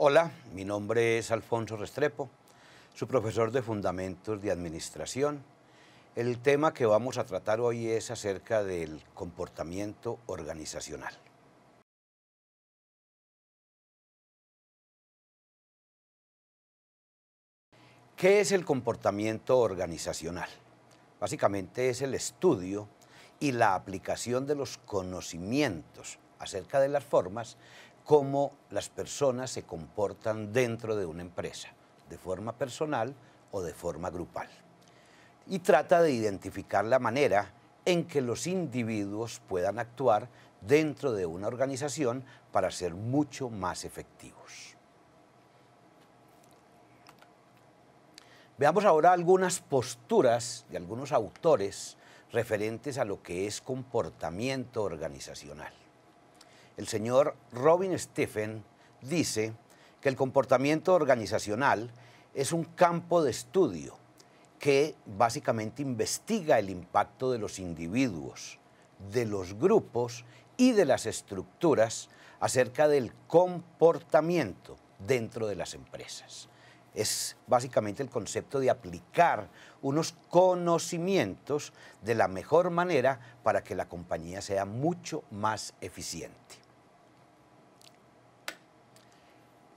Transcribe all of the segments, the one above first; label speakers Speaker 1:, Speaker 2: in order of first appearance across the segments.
Speaker 1: Hola, mi nombre es Alfonso Restrepo, su profesor de Fundamentos de Administración. El tema que vamos a tratar hoy es acerca del comportamiento organizacional. ¿Qué es el comportamiento organizacional? Básicamente es el estudio y la aplicación de los conocimientos acerca de las formas como las personas se comportan dentro de una empresa, de forma personal o de forma grupal. Y trata de identificar la manera en que los individuos puedan actuar dentro de una organización para ser mucho más efectivos. Veamos ahora algunas posturas de algunos autores referentes a lo que es comportamiento organizacional. El señor Robin Stephen dice que el comportamiento organizacional es un campo de estudio que básicamente investiga el impacto de los individuos, de los grupos y de las estructuras acerca del comportamiento dentro de las empresas. Es básicamente el concepto de aplicar unos conocimientos de la mejor manera para que la compañía sea mucho más eficiente.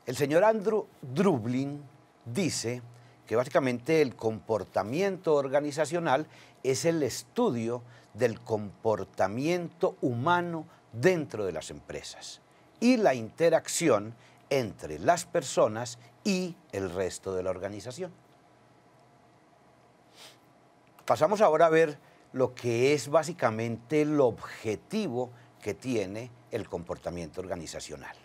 Speaker 1: El señor Andrew Drublin dice que básicamente el comportamiento organizacional es el estudio del comportamiento humano dentro de las empresas y la interacción entre las personas y el resto de la organización. Pasamos ahora a ver lo que es básicamente el objetivo que tiene el comportamiento organizacional.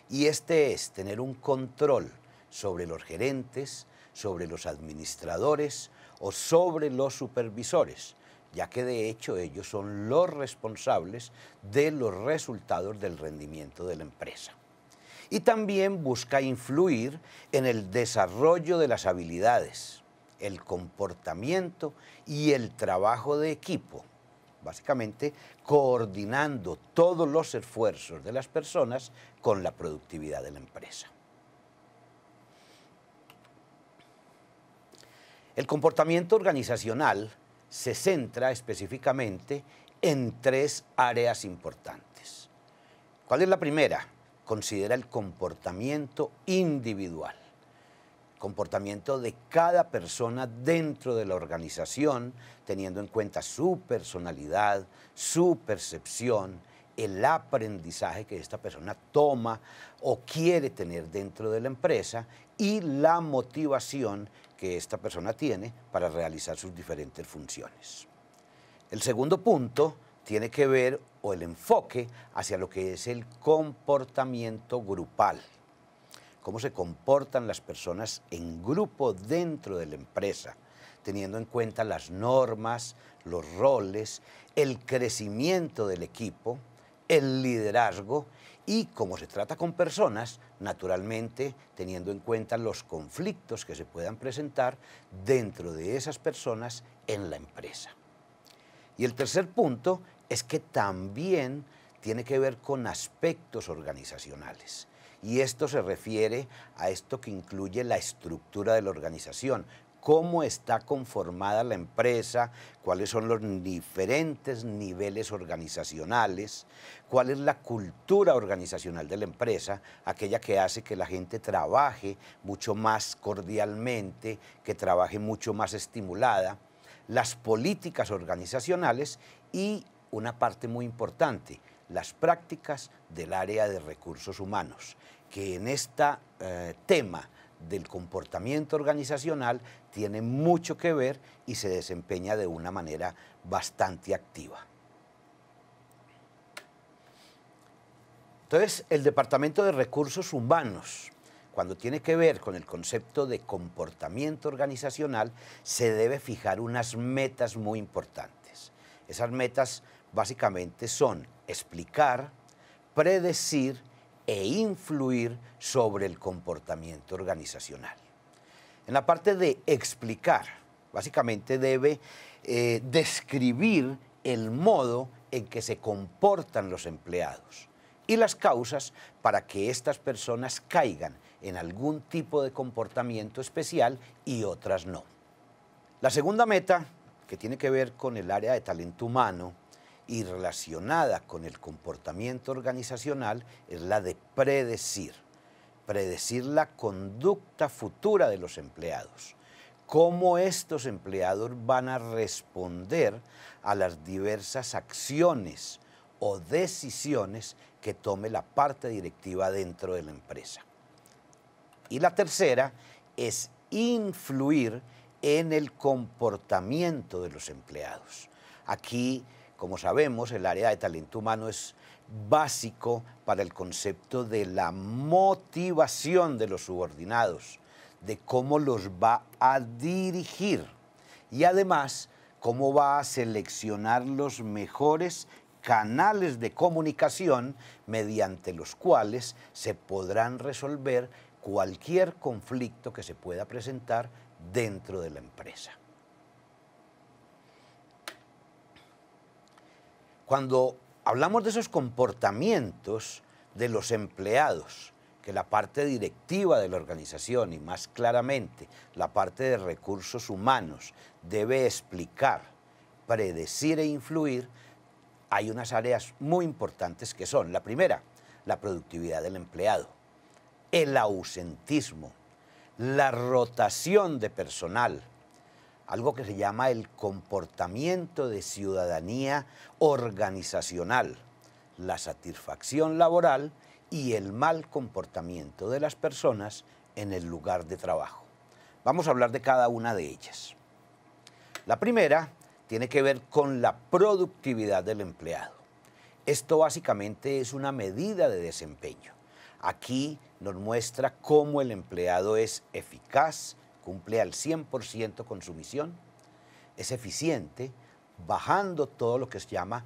Speaker 1: Y este es tener un control sobre los gerentes, sobre los administradores o sobre los supervisores, ya que de hecho ellos son los responsables de los resultados del rendimiento de la empresa. Y también busca influir en el desarrollo de las habilidades, el comportamiento y el trabajo de equipo, básicamente coordinando todos los esfuerzos de las personas con la productividad de la empresa. El comportamiento organizacional se centra específicamente en tres áreas importantes. ¿Cuál es la primera? Considera el comportamiento individual, comportamiento de cada persona dentro de la organización, teniendo en cuenta su personalidad, su percepción, el aprendizaje que esta persona toma o quiere tener dentro de la empresa y la motivación que esta persona tiene para realizar sus diferentes funciones. El segundo punto tiene que ver, o el enfoque, hacia lo que es el comportamiento grupal. Cómo se comportan las personas en grupo dentro de la empresa, teniendo en cuenta las normas, los roles, el crecimiento del equipo, el liderazgo y, como se trata con personas, naturalmente teniendo en cuenta los conflictos que se puedan presentar dentro de esas personas en la empresa. Y el tercer punto es que también tiene que ver con aspectos organizacionales. Y esto se refiere a esto que incluye la estructura de la organización, cómo está conformada la empresa, cuáles son los diferentes niveles organizacionales, cuál es la cultura organizacional de la empresa, aquella que hace que la gente trabaje mucho más cordialmente, que trabaje mucho más estimulada, las políticas organizacionales y una parte muy importante, las prácticas del área de recursos humanos, que en este tema del comportamiento organizacional tiene mucho que ver y se desempeña de una manera bastante activa. Entonces, el Departamento de Recursos Humanos, cuando tiene que ver con el concepto de comportamiento organizacional, se debe fijar unas metas muy importantes. Esas metas básicamente son explicar, predecir e influir sobre el comportamiento organizacional. En la parte de explicar, básicamente debe describir el modo en que se comportan los empleados y las causas para que estas personas caigan en algún tipo de comportamiento especial y otras no. La segunda meta, que tiene que ver con el área de talento humano y relacionada con el comportamiento organizacional, es la de predecir la conducta futura de los empleados, cómo estos empleados van a responder a las diversas acciones o decisiones que tome la parte directiva dentro de la empresa. Y la tercera es influir en el comportamiento de los empleados. Aquí, como sabemos, el área de talento humano es básico para el concepto de la motivación de los subordinados, de cómo los va a dirigir y además cómo va a seleccionar los mejores canales de comunicación mediante los cuales se podrán resolver cualquier conflicto que se pueda presentar dentro de la empresa. Cuando hablamos de esos comportamientos de los empleados, que la parte directiva de la organización y más claramente la parte de recursos humanos debe explicar, predecir e influir, hay unas áreas muy importantes que son, la primera, la productividad del empleado, el ausentismo, la rotación de personal, algo que se llama el comportamiento de ciudadanía organizacional, la satisfacción laboral y el mal comportamiento de las personas en el lugar de trabajo. Vamos a hablar de cada una de ellas. La primera tiene que ver con la productividad del empleado. Esto básicamente es una medida de desempeño. Aquí nos muestra cómo el empleado es eficaz, cumple al 100% con su misión, es eficiente, bajando todo lo que se llama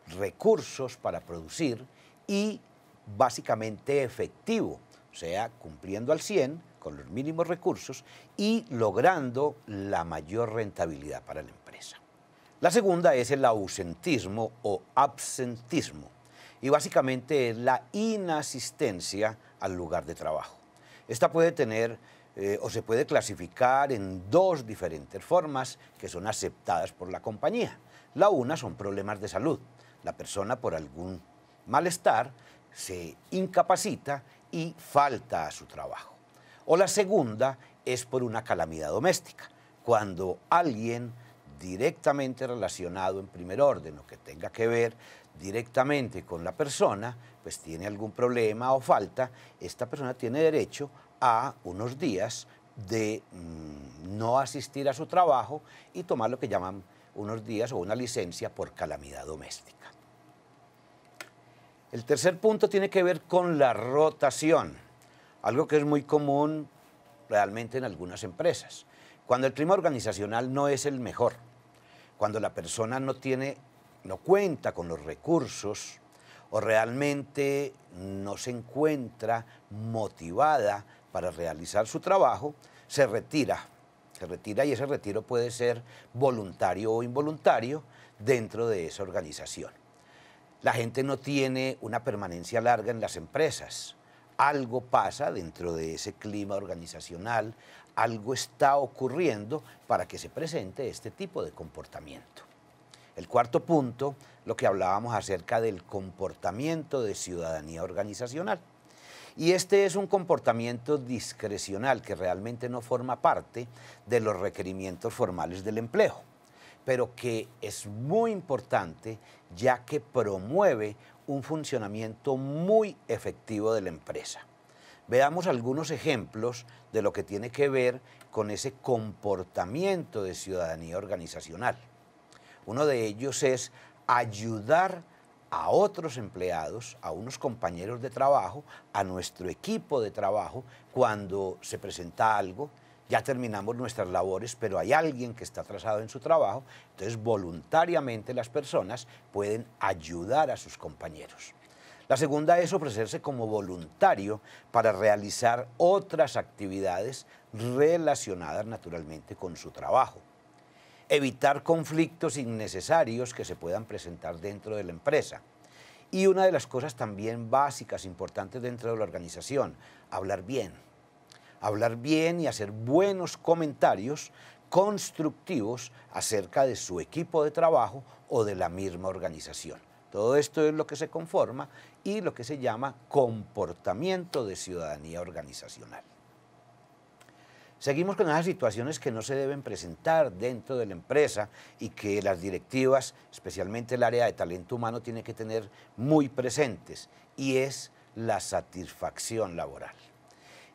Speaker 1: recursos para producir y básicamente efectivo, o sea, cumpliendo al 100 con los mínimos recursos y logrando la mayor rentabilidad para la empresa. La segunda es el ausentismo o absentismo y básicamente es la inasistencia al lugar de trabajo. Esta puede tener o se puede clasificar en dos diferentes formas que son aceptadas por la compañía. La una son problemas de salud. La persona por algún malestar se incapacita y falta a su trabajo. O la segunda es por una calamidad doméstica, cuando alguien directamente relacionado en primer orden o que tenga que ver directamente con la persona, pues tiene algún problema o falta, esta persona tiene derecho a unos días de no asistir a su trabajo y tomar lo que llaman unos días o una licencia por calamidad doméstica. El tercer punto tiene que ver con la rotación, algo que es muy común realmente en algunas empresas. Cuando el clima organizacional no es el mejor, cuando la persona no cuenta con los recursos o realmente no se encuentra motivada para realizar su trabajo, se retira y ese retiro puede ser voluntario o involuntario dentro de esa organización. La gente no tiene una permanencia larga en las empresas. Algo pasa dentro de ese clima organizacional, algo está ocurriendo para que se presente este tipo de comportamiento. El cuarto punto, lo que hablábamos acerca del comportamiento de ciudadanía organizacional. Y este es un comportamiento discrecional que realmente no forma parte de los requerimientos formales del empleo, pero que es muy importante ya que promueve un funcionamiento muy efectivo de la empresa. Veamos algunos ejemplos de lo que tiene que ver con ese comportamiento de ciudadanía organizacional. Uno de ellos es ayudar a otros empleados, a unos compañeros de trabajo, a nuestro equipo de trabajo, cuando se presenta algo, ya terminamos nuestras labores, pero hay alguien que está atrasado en su trabajo, entonces voluntariamente las personas pueden ayudar a sus compañeros. La segunda es ofrecerse como voluntario para realizar otras actividades relacionadas naturalmente con su trabajo. Evitar conflictos innecesarios que se puedan presentar dentro de la empresa Y una de las cosas también básicas, importantes dentro de la organización, hablar bien. Hablar bien y hacer buenos comentarios constructivos acerca de su equipo de trabajo o de la misma organización. Todo esto es lo que se conforma y lo que se llama comportamiento de ciudadanía organizacional. Seguimos con esas situaciones que no se deben presentar dentro de la empresa y que las directivas, especialmente el área de talento humano, tiene que tener muy presentes, y es la satisfacción laboral.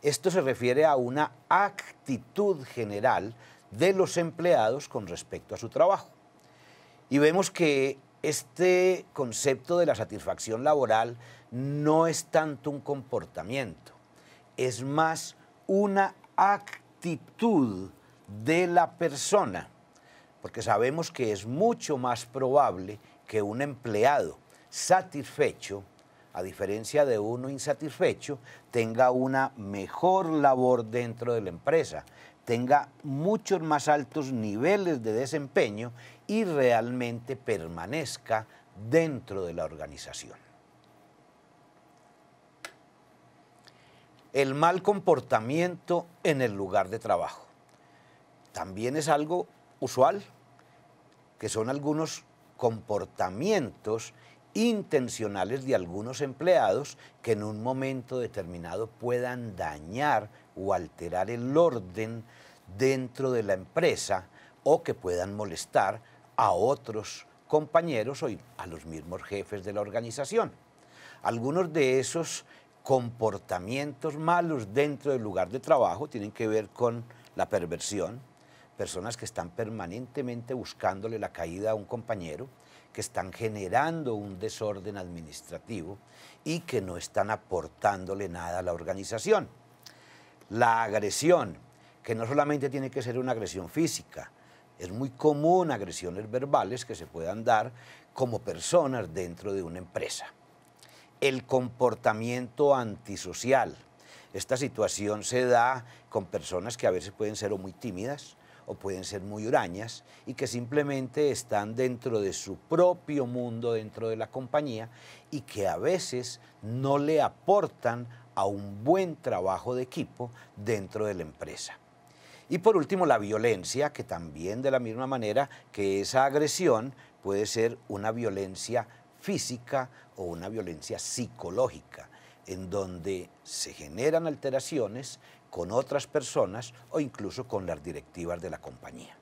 Speaker 1: Esto se refiere a una actitud general de los empleados con respecto a su trabajo. Y vemos que este concepto de la satisfacción laboral no es tanto un comportamiento, es más una actitud de la persona, porque sabemos que es mucho más probable que un empleado satisfecho, a diferencia de uno insatisfecho, tenga una mejor labor dentro de la empresa, tenga muchos más altos niveles de desempeño y realmente permanezca dentro de la organización. El mal comportamiento en el lugar de trabajo también es algo usual, que son algunos comportamientos intencionales de algunos empleados que en un momento determinado puedan dañar o alterar el orden dentro de la empresa o que puedan molestar a otros compañeros o a los mismos jefes de la organización. Algunos de esos comportamientos malos dentro del lugar de trabajo tienen que ver con la perversión, personas que están permanentemente buscándole la caída a un compañero, que están generando un desorden administrativo y que no están aportándole nada a la organización. La agresión, que no solamente tiene que ser una agresión física, es muy común agresiones verbales que se puedan dar como personas dentro de una empresa. El comportamiento antisocial. Esta situación se da con personas que a veces pueden ser o muy tímidas o pueden ser muy hurañas y que simplemente están dentro de su propio mundo, dentro de la compañía, y que a veces no le aportan a un buen trabajo de equipo dentro de la empresa. Y por último, la violencia, que también de la misma manera que esa agresión puede ser una violencia física o una violencia psicológica, en donde se generan alteraciones con otras personas o incluso con las directivas de la compañía.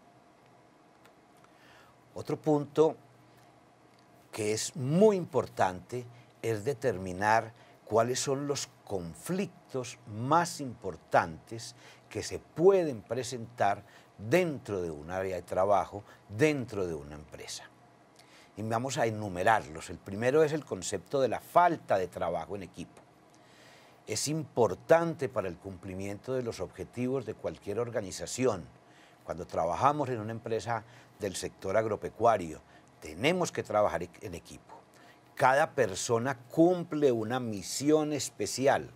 Speaker 1: Otro punto que es muy importante es determinar cuáles son los conflictos más importantes que se pueden presentar dentro de un área de trabajo, dentro de una empresa. Y vamos a enumerarlos. El primero es el concepto de la falta de trabajo en equipo. Es importante para el cumplimiento de los objetivos de cualquier organización. Cuando trabajamos en una empresa del sector agropecuario, tenemos que trabajar en equipo. Cada persona cumple una misión especial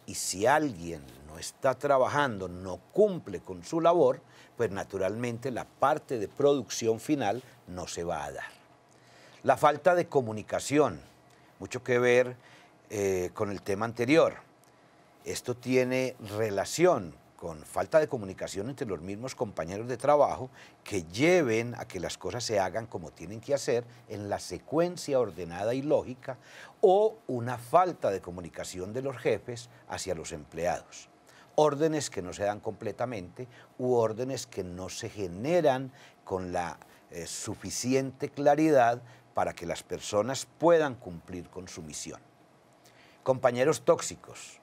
Speaker 1: y si alguien no está trabajando, no cumple con su labor, pues naturalmente la parte de producción final no se va a dar. La falta de comunicación, mucho que ver con el tema anterior. Esto tiene relación con falta de comunicación entre los mismos compañeros de trabajo que lleven a que las cosas se hagan como tienen que hacer en la secuencia ordenada y lógica, o una falta de comunicación de los jefes hacia los empleados. Órdenes que no se dan completamente u órdenes que no se generan con la suficiente claridad para que las personas puedan cumplir con su misión. Compañeros tóxicos.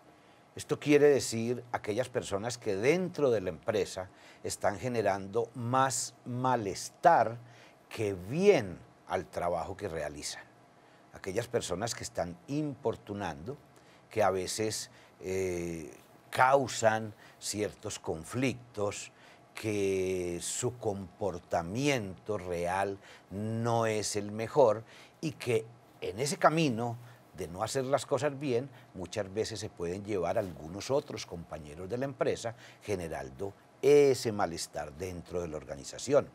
Speaker 1: Esto quiere decir aquellas personas que dentro de la empresa están generando más malestar que bien al trabajo que realizan. Aquellas personas que están importunando, que a veces causan ciertos conflictos, que su comportamiento real no es el mejor y que en ese camino de no hacer las cosas bien, muchas veces se pueden llevar a algunos otros compañeros de la empresa generando ese malestar dentro de la organización.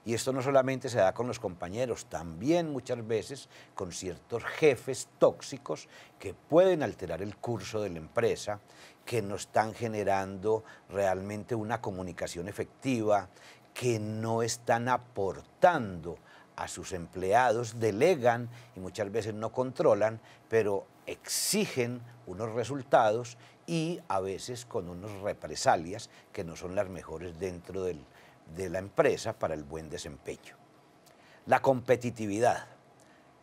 Speaker 1: Y esto no solamente se da con los compañeros, también muchas veces con ciertos jefes tóxicos que pueden alterar el curso de la empresa, que no están generando realmente una comunicación efectiva, que no están aportando a sus empleados, delegan y muchas veces no controlan, pero exigen unos resultados y a veces con unas represalias que no son las mejores dentro de la empresa para el buen desempeño. La competitividad.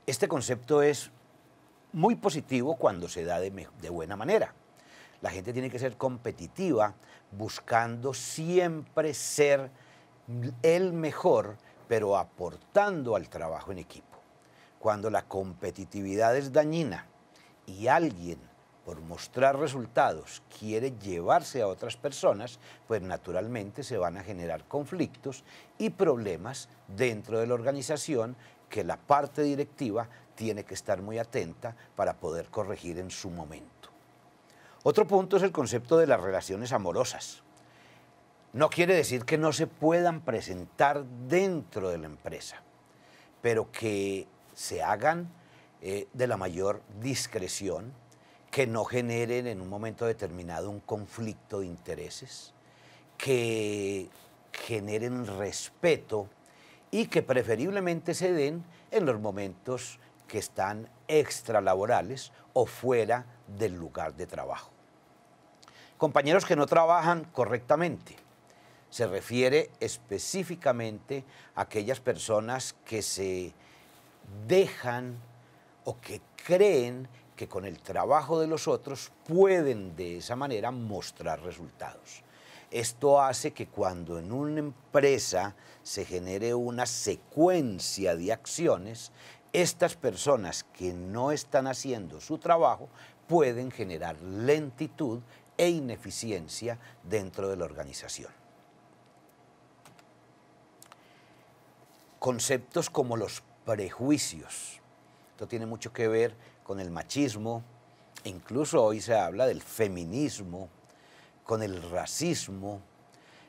Speaker 1: Este concepto es muy positivo cuando se da de buena manera. La gente tiene que ser competitiva buscando siempre ser el mejor, pero aportando al trabajo en equipo. Cuando la competitividad es dañina y alguien, por mostrar resultados, quiere llevarse a otras personas, pues naturalmente se van a generar conflictos y problemas dentro de la organización que la parte directiva tiene que estar muy atenta para poder corregir en su momento. Otro punto es el concepto de las relaciones amorosas. No quiere decir que no se puedan presentar dentro de la empresa, pero que se hagan de la mayor discreción, que no generen en un momento determinado un conflicto de intereses, que generen respeto y que preferiblemente se den en los momentos que están extralaborales o fuera del lugar de trabajo. Compañeros que no trabajan correctamente. Se refiere específicamente a aquellas personas que se dejan o que creen que con el trabajo de los otros pueden de esa manera mostrar resultados. Esto hace que cuando en una empresa se genere una secuencia de acciones, estas personas que no están haciendo su trabajo pueden generar lentitud e ineficiencia dentro de la organización. Conceptos como los prejuicios. Esto tiene mucho que ver con el machismo, incluso hoy se habla del feminismo, con el racismo,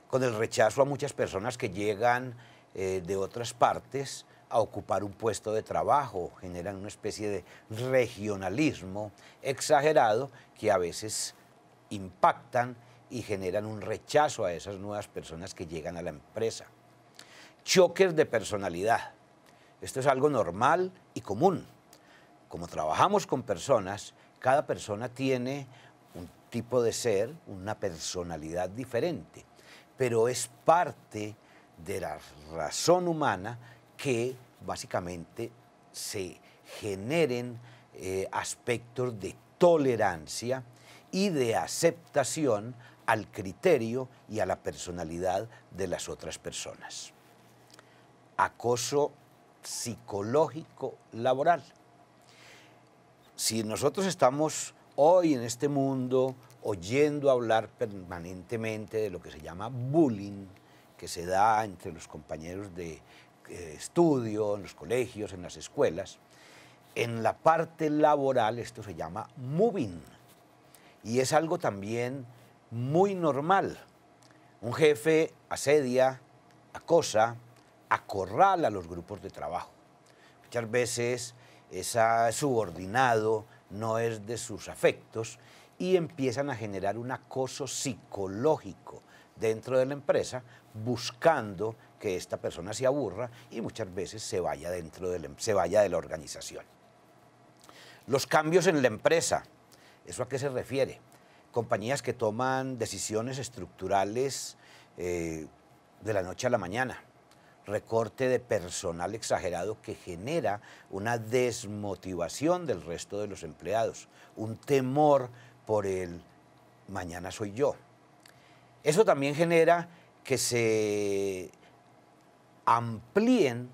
Speaker 1: con el rechazo a muchas personas que llegan de otras partes a ocupar un puesto de trabajo, generan una especie de regionalismo exagerado que a veces impactan y generan un rechazo a esas nuevas personas que llegan a la empresa. Choques de personalidad. Esto es algo normal y común. Como trabajamos con personas, cada persona tiene un tipo de ser, una personalidad diferente, pero es parte de la razón humana que básicamente se generen aspectos de tolerancia y de aceptación al criterio y a la personalidad de las otras personas. Acoso psicológico laboral. Si nosotros estamos hoy en este mundo oyendo hablar permanentemente de lo que se llama bullying, que se da entre los compañeros de estudio, en los colegios, en las escuelas, en la parte laboral esto se llama mobbing y es algo también muy normal. Un jefe asedia, acosa, acorrala a los grupos de trabajo. Muchas veces ese subordinado no es de sus afectos y empiezan a generar un acoso psicológico dentro de la empresa buscando que esta persona se aburra y muchas veces se vaya de la organización. Los cambios en la empresa, ¿eso a qué se refiere? Compañías que toman decisiones estructurales de la noche a la mañana, recorte de personal exagerado que genera una desmotivación del resto de los empleados, un temor por el mañana soy yo. Eso también genera que se amplíen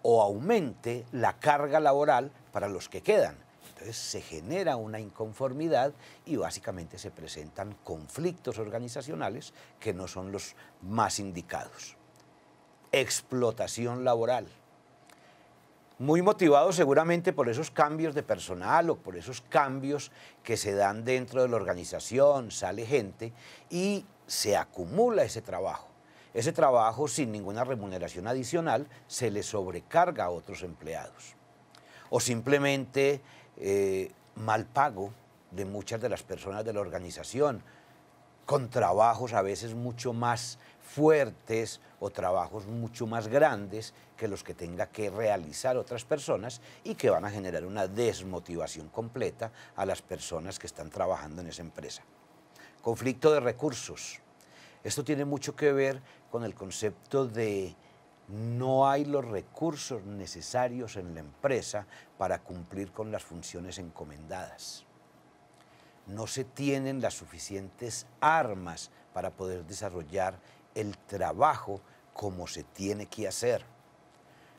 Speaker 1: o aumente la carga laboral para los que quedan. Entonces se genera una inconformidad y básicamente se presentan conflictos organizacionales que no son los más indicados. Explotación laboral. Muy motivados seguramente por esos cambios de personal o por esos cambios que se dan dentro de la organización, sale gente y se acumula ese trabajo. ese trabajo sin ninguna remuneración adicional se le sobrecarga a otros empleados. O simplemente mal pago de muchas de las personas de la organización, con trabajos a veces mucho más fuertes o trabajos mucho más grandes que los que tenga que realizar otras personas y que van a generar una desmotivación completa a las personas que están trabajando en esa empresa. Conflicto de recursos. Esto tiene mucho que ver con el concepto de no hay los recursos necesarios en la empresa para cumplir con las funciones encomendadas. No se tienen las suficientes armas para poder desarrollar el trabajo como se tiene que hacer.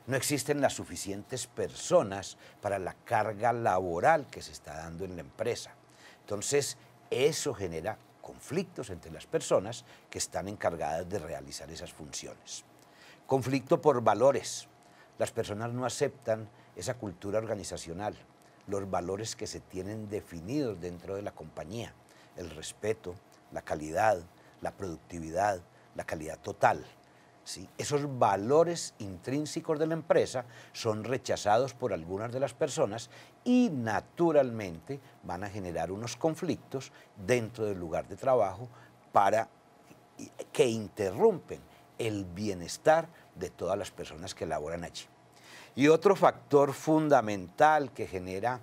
Speaker 1: No existen las suficientes personas para la carga laboral que se está dando en la empresa. Entonces, eso genera conflictos entre las personas que están encargadas de realizar esas funciones. Conflicto por valores. Las personas no aceptan esa cultura organizacional, los valores que se tienen definidos dentro de la compañía, el respeto, la calidad, la productividad, la calidad total. ¿Sí? Esos valores intrínsecos de la empresa son rechazados por algunas de las personas y naturalmente van a generar unos conflictos dentro del lugar de trabajo que interrumpen el bienestar de todas las personas que laboran allí. Y otro factor fundamental que genera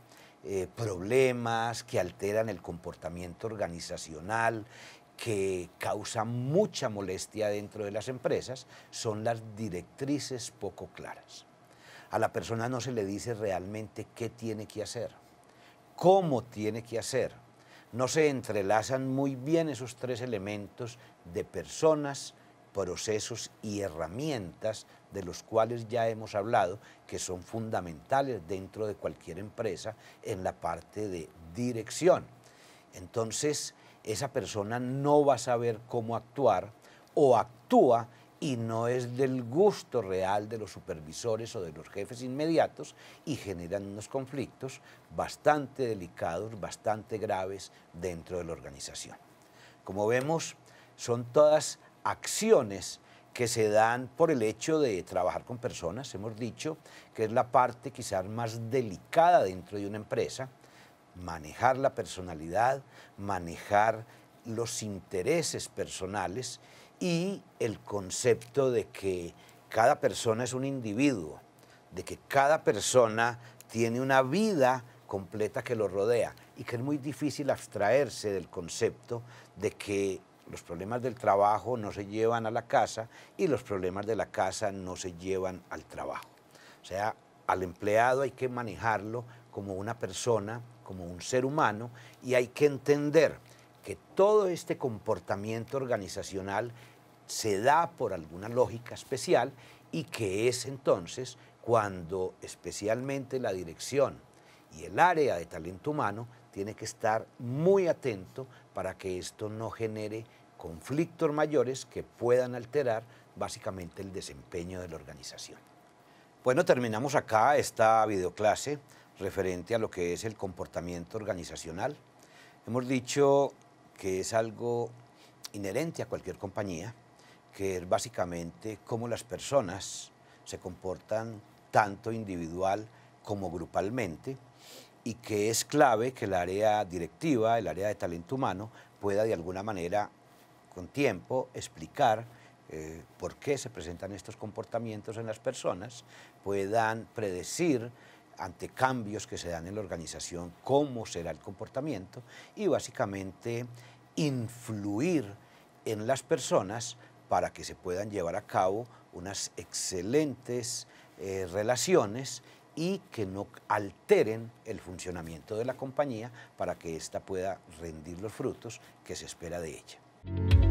Speaker 1: problemas, que alteran el comportamiento organizacional, que causa mucha molestia dentro de las empresas, son las directrices poco claras. A la persona no se le dice realmente qué tiene que hacer, cómo tiene que hacer. No se entrelazan muy bien esos tres elementos de personas, procesos y herramientas de los cuales ya hemos hablado, que son fundamentales dentro de cualquier empresa en la parte de dirección. Entonces, esa persona no va a saber cómo actuar o actúa y no es del gusto real de los supervisores o de los jefes inmediatos y generan unos conflictos bastante delicados, bastante graves dentro de la organización. Como vemos, son todas acciones que se dan por el hecho de trabajar con personas. Hemos dicho que es la parte quizás más delicada dentro de una empresa, manejar la personalidad, manejar los intereses personales y el concepto de que cada persona es un individuo, de que cada persona tiene una vida completa que lo rodea y que es muy difícil abstraerse del concepto de que los problemas del trabajo no se llevan a la casa y los problemas de la casa no se llevan al trabajo. O sea, al empleado hay que manejarlo como una persona, como un ser humano, y hay que entender que todo este comportamiento organizacional se da por alguna lógica especial y que es entonces cuando especialmente la dirección y el área de talento humano tiene que estar muy atento para que esto no genere conflictos mayores que puedan alterar básicamente el desempeño de la organización. Bueno, terminamos acá esta videoclase referente a lo que es el comportamiento organizacional. Hemos dicho que es algo inherente a cualquier compañía, que es básicamente cómo las personas se comportan tanto individual como grupalmente, y que es clave que el área directiva, el área de talento humano, pueda de alguna manera, con tiempo, explicar por qué se presentan estos comportamientos en las personas, puedan predecir ante cambios que se dan en la organización cómo será el comportamiento y básicamente influir en las personas para que se puedan llevar a cabo unas excelentes relaciones y que no alteren el funcionamiento de la compañía para que ésta pueda rendir los frutos que se espera de ella.